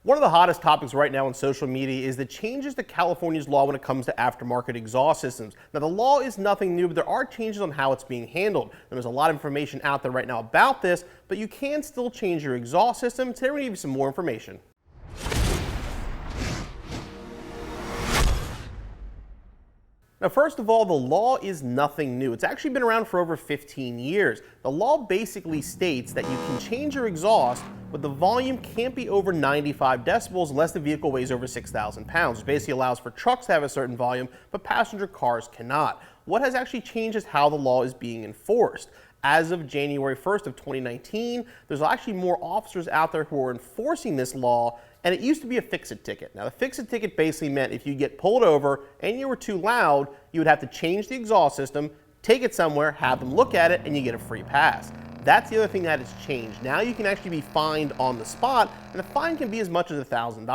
One of the hottest topics right now on social media is the changes to California's law when it comes to aftermarket exhaust systems. Now, the law is nothing new, but there are changes on how it's being handled. And there's a lot of information out there right now about this, but you can still change your exhaust system. Today, we're going to give you some more information. Now, first of all, the law is nothing new. It's actually been around for over 15 years. The law basically states that you can change your exhaust, but the volume can't be over 95 decibels unless the vehicle weighs over 6,000 pounds, which basically allows for trucks to have a certain volume, but passenger cars cannot. What has actually changed is how the law is being enforced. As of January 1st of 2019, there's actually more officers out there who are enforcing this law, and it used to be a fix-it ticket. Now, the fix-it ticket basically meant if you get pulled over and you were too loud, you would have to change the exhaust system, take it somewhere, have them look at it, and you get a free pass. That's the other thing that has changed. Now you can actually be fined on the spot, and the fine can be as much as $1,000.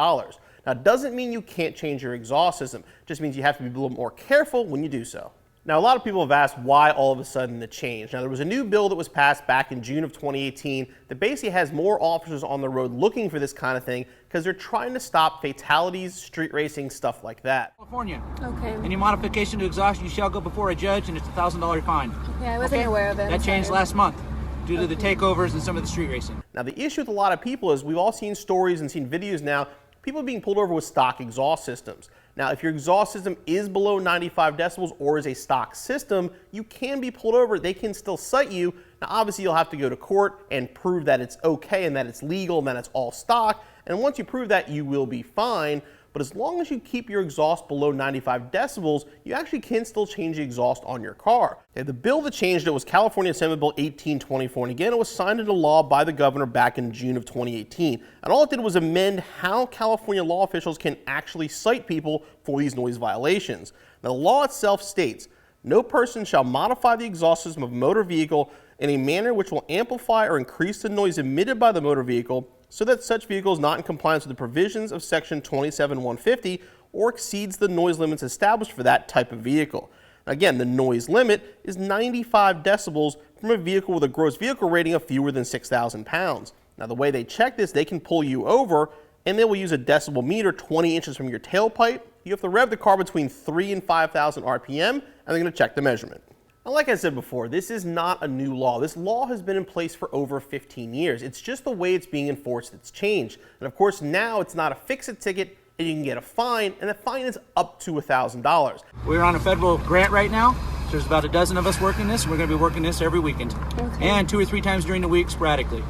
Now, it doesn't mean you can't change your exhaust system. It just means you have to be a little more careful when you do so. Now, a lot of people have asked why all of a sudden the change. Now, there was a new bill that was passed back in June of 2018 that basically has more officers on the road looking for this kind of thing because they're trying to stop fatalities, street racing, stuff like that. California. Okay. Any modification to exhaust, you shall go before a judge, and it's a $1,000 fine. Okay, I wasn't aware of it. That changed last month due to the takeovers and some of the street racing. Now, the issue with a lot of people is we've all seen stories and seen videos now, people being pulled over with stock exhaust systems. Now, if your exhaust system is below 95 decibels or is a stock system, you can be pulled over. They can still cite you. Now, obviously, you'll have to go to court and prove that it's okay and that it's legal and that it's all stock. And once you prove that, you will be fined. But as long as you keep your exhaust below 95 decibels, you actually can still change the exhaust on your car. Okay, the bill that changed it was California SEMA Bill 1824. And again, it was signed into law by the governor back in June of 2018. And all it did was amend how California law officials can actually cite people for these noise violations. Now, the law itself states, no person shall modify the exhaust system of a motor vehicle in a manner which will amplify or increase the noise emitted by the motor vehicle so that such vehicle is not in compliance with the provisions of section 27150 or exceeds the noise limits established for that type of vehicle. Again, the noise limit is 95 decibels from a vehicle with a gross vehicle rating of fewer than 6,000 pounds. Now, the way they check this, they can pull you over and they will use a decibel meter 20 inches from your tailpipe. You have to rev the car between 3,000 and 5,000 RPM, and they're going to check the measurement. Now, like I said before, this is not a new law. This law has been in place for over 15 years. It's just the way it's being enforced that's changed. And of course, now it's not a fix-it ticket, and you can get a fine, and the fine is up to $1,000. We're on a federal grant right now. There's about a dozen of us working this. We're going to be working this every weekend. Okay. And 2 or 3 times during the week sporadically.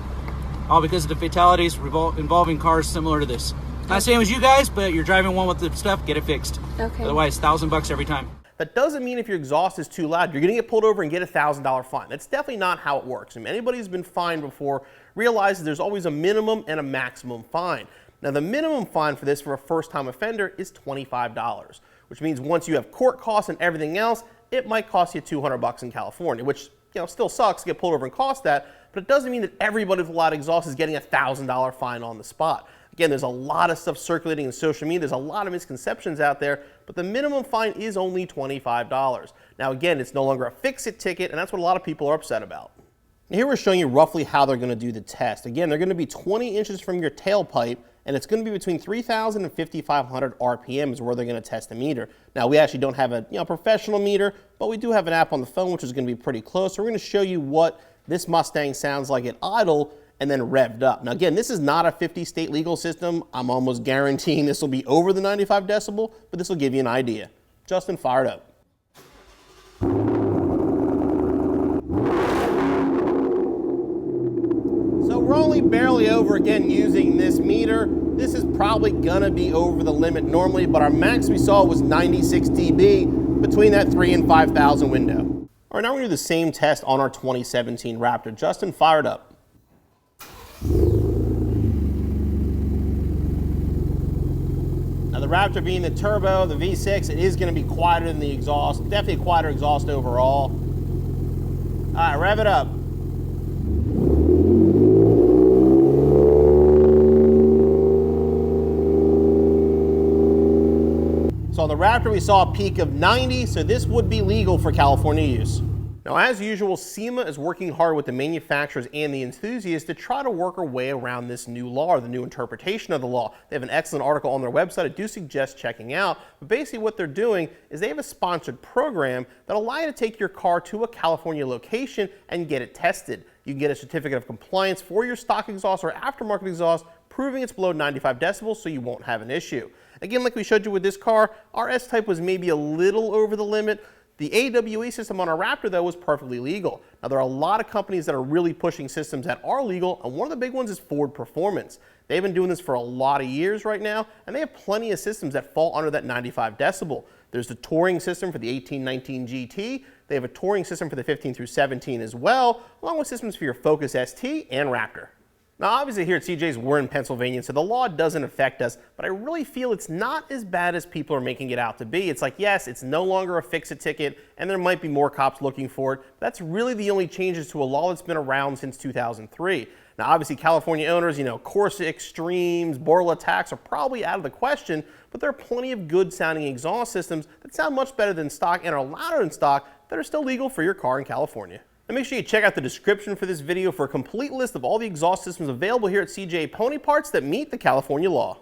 All because of the fatalities involving cars similar to this. Not same as you guys, but you're driving one with the stuff, get it fixed. Okay. Otherwise, $1,000 every time. That doesn't mean if your exhaust is too loud, you're going to get pulled over and get a $1,000 fine. That's definitely not how it works. And anybody who's been fined before realizes there's always a minimum and a maximum fine. Now, the minimum fine for this for a first-time offender is $25, which means once you have court costs and everything else, it might cost you $200 in California, which still sucks to get pulled over and cost that, but it doesn't mean that everybody with a lot of exhaust is getting a $1,000 fine on the spot. Again, there's a lot of stuff circulating in social media. There's a lot of misconceptions out there, but the minimum fine is only $25. Now, again, it's no longer a fix-it ticket, and that's what a lot of people are upset about. Now, here we're showing you roughly how they're going to do the test. Again, they're going to be 20 inches from your tailpipe, and it's going to be between 3,000 and 5,500 RPM is where they're going to test the meter. Now, we actually don't have a professional meter, but we do have an app on the phone, which is going to be pretty close. So we're going to show you what this Mustang sounds like at idle and then revved up. Now, again, this is not a 50-state legal system. I'm almost guaranteeing this will be over the 95 decibel, but this will give you an idea. Justin, fire it up. So we're only barely over, again, using this meter. This is probably gonna be over the limit normally, but our max we saw was 96 dB between that 3,000 and 5,000 window. All right, now we're gonna do the same test on our 2017 Raptor. Justin, fire it up. Now, the Raptor being the turbo, the V6, it is going to be quieter than the exhaust. Definitely a quieter exhaust overall. All right, rev it up. So on the Raptor, we saw a peak of 90, so this would be legal for California use. Now, as usual, SEMA is working hard with the manufacturers and the enthusiasts to try to work our way around this new law, or the new interpretation of the law. They have an excellent article on their website I do suggest checking out. But basically what they're doing is they have a sponsored program that allows you to take your car to a California location and get it tested. You can get a certificate of compliance for your stock exhaust or aftermarket exhaust, proving it's below 95 decibels so you won't have an issue. Again, like we showed you with this car, our S-Type was maybe a little over the limit. The AWE system on our Raptor, though, was perfectly legal. Now, there are a lot of companies that are really pushing systems that are legal, and one of the big ones is Ford Performance. They've been doing this for a lot of years right now, and they have plenty of systems that fall under that 95 decibel. There's the touring system for the 1819 GT. They have a touring system for the 15 through 17 as well, along with systems for your Focus ST and Raptor. Now, obviously here at CJ's, we're in Pennsylvania, so the law doesn't affect us, but I really feel it's not as bad as people are making it out to be. It's like, yes, it's no longer a fix-it ticket, and there might be more cops looking for it. But that's really the only changes to a law that's been around since 2003. Now, obviously, California owners, Corsa Extremes, Borla Tax are probably out of the question, but there are plenty of good-sounding exhaust systems that sound much better than stock and are louder than stock that are still legal for your car in California. And make sure you check out the description for this video for a complete list of all the exhaust systems available here at CJ Pony Parts that meet the California law.